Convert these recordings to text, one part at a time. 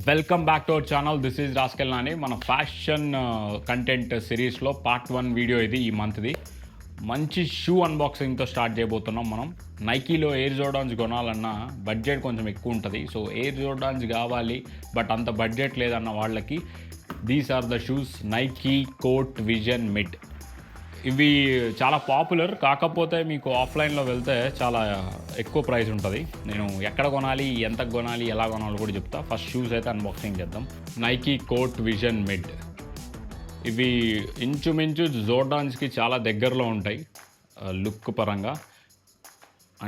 Welcome back to our channel. This is rascal Nani. మన fashion content సిరీస్లో part 1 video ఇది ఈ మంత్ది. మంచి షూ అన్బాక్సింగ్తో స్టార్ట్ చేయబోతున్నాం మనం. నైకీలో ఎయిర్ జోర్డాన్స్ కొనాలన్నా బడ్జెట్ కొంచెం ఎక్కువ ఉంటుంది. సో ఎయిర్ జోర్డాన్స్ కావాలి బట్ అంత బడ్జెట్ లేదన్న వాళ్ళకి these are the shoes Nike court vision mid. ఇవి చాలా పాపులర్, కాకపోతే మీకు ఆఫ్లైన్లో వెళ్తే చాలా ఎక్కువ ప్రైస్ ఉంటుంది. నేను ఎక్కడ కొనాలి, ఎంత కొనాలి, ఎలా కొనాలి కూడా చెప్తా. ఫస్ట్ షూస్ అయితే అన్బాక్సింగ్ చేద్దాం. Nike court vision mid. ఇవి ఇంచుమించు జోర్డాన్స్కి చాలా దగ్గరలో ఉంటాయి లుక్ పరంగా.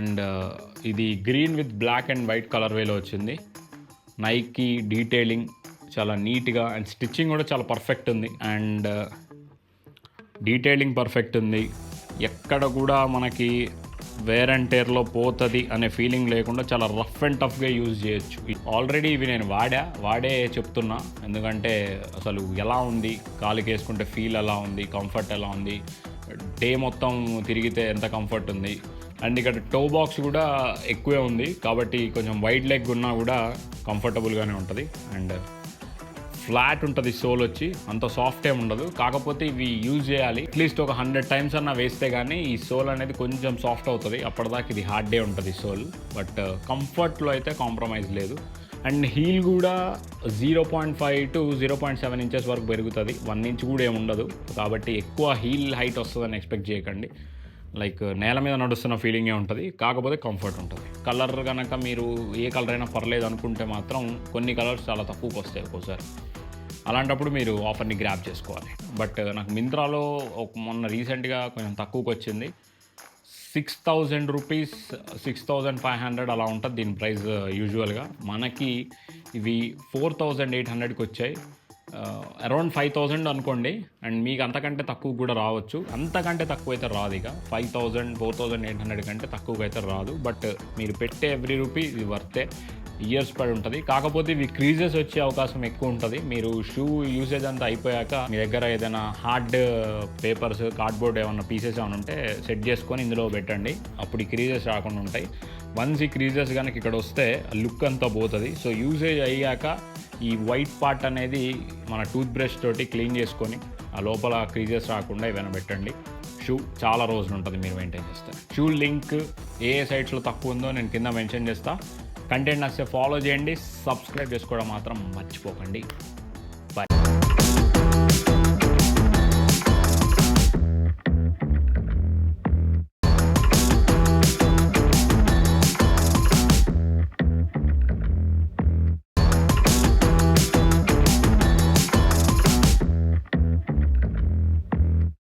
అండ్ ఇది green with black and white colour వేలో వచ్చింది. నైకీ డీటెయిలింగ్ చాలా నీట్గా అండ్ స్టిచ్చింగ్ కూడా చాలా పర్ఫెక్ట్ ఉంది. అండ్ డీటెయిలింగ్ పర్ఫెక్ట్ ఉంది. ఎక్కడ కూడా మనకి వేర్ అండ్ టేర్లో పోతుంది అనే ఫీలింగ్ లేకుండా చాలా రఫ్ అండ్ టఫ్గా యూజ్ చేయొచ్చు. ఆల్రెడీ ఇవి నేను వాడే చెప్తున్నా, ఎందుకంటే అసలు ఎలా ఉంది, కాలికి వేసుకుంటే ఫీల్ ఎలా ఉంది, కంఫర్ట్ ఎలా ఉంది, డే మొత్తం తిరిగితే ఎంత కంఫర్ట్ ఉంది. అండ్ ఇక్కడ టో బాక్స్ కూడా ఎక్కువే ఉంది కాబట్టి కొంచెం వైడ్ లెగ్ ఉన్నా కూడా కంఫర్టబుల్గానే ఉంటుంది. అండ్ ఫ్లాట్ ఉంటుంది సోల్ వచ్చి, అంత సాఫ్ట్ ఏమి ఉండదు. కాకపోతే ఇవి యూజ్ చేయాలి అట్లీస్ట్ ఒక 100 టైమ్స్ అన్నా వేస్తే కానీ ఈ సోల్ అనేది కొంచెం సాఫ్ట్ అవుతుంది. అప్పటిదాకా ఇది హార్డ్ డే ఉంటుంది సోల్. బట్ కంఫర్ట్లో అయితే కాంప్రమైజ్ లేదు. అండ్ హీల్ కూడా 0.5 to 0.7 ఇంచెస్ వరకు పెరుగుతుంది. 1 ఇంచ్ కూడా ఏమి ఉండదు. కాబట్టి ఎక్కువ హీల్ హైట్ వస్తుందని ఎక్స్పెక్ట్ చేయకండి. లైక్ నేల మీద నడుస్తున్న ఫీలింగే ఉంటుంది, కాకపోతే కంఫర్ట్ ఉంటుంది. కలర్ కనుక మీరు ఏ కలర్ అయినా పర్లేదు అనుకుంటే మాత్రం కొన్ని కలర్స్ చాలా తక్కువకి వస్తాయి ఒక్కోసారి. అలాంటప్పుడు మీరు ఆఫర్ని గ్రాప్ చేసుకోవాలి. బట్ నాకు మింత్రాలో మొన్న రీసెంట్గా కొంచెం తక్కువకి వచ్చింది. 6,000 రూపీస్, 6,500 అలా ఉంటుంది దీని ప్రైస్ యూజువల్గా. మనకి ఇవి 4,800కి వచ్చాయి. అరౌండ్ 5,000 అనుకోండి. అండ్ మీకు అంతకంటే తక్కువ కూడా రావచ్చు. అంతకంటే తక్కువ అయితే రాదు. ఇక 5,000, 4,800 కంటే తక్కువగా అయితే రాదు. బట్ మీరు పెట్టే ఎవ్రీ రూపీ ఇది వర్తే. ఇయర్స్ పడి ఉంటుంది. కాకపోతే ఇవి క్రీజెస్ వచ్చే అవకాశం ఎక్కువ ఉంటుంది. మీరు షూ యూసేజ్ అంతా అయిపోయాక మీ దగ్గర ఏదైనా హార్డ్ పేపర్స్, కార్డ్బోర్డ్ ఏమన్నా పీసెస్ ఏమైనా ఉంటే సెట్ చేసుకొని ఇందులో పెట్టండి. అప్పుడు ఈ క్రీజెస్ రాకుండా ఉంటాయి. వన్స్ ఈ క్రీజెస్ కనుక ఇక్కడ వస్తే లుక్ అంతా పోతుంది. సో యూసేజ్ అయ్యాక ఈ వైట్ పార్ట్ అనేది మన టూత్ బ్రష్ తోటి క్లీన్ చేసుకొని ఆ లోపల క్రీజెస్ రాకుండా ఏమైనా పెట్టండి. షూ చాలా రోజులు ఉంటుంది మీరు మెయింటైన్ చేస్తారు. షూ లింక్ ఏ సైట్స్లో తక్కువ ఉందో నేను కింద మెన్షన్ చేస్తా. కంటెంట్ నచ్చితే ఫాలో చేయండి, సబ్స్క్రైబ్ చేసుకోవడం మాత్రం మర్చిపోకండి. బాయ్.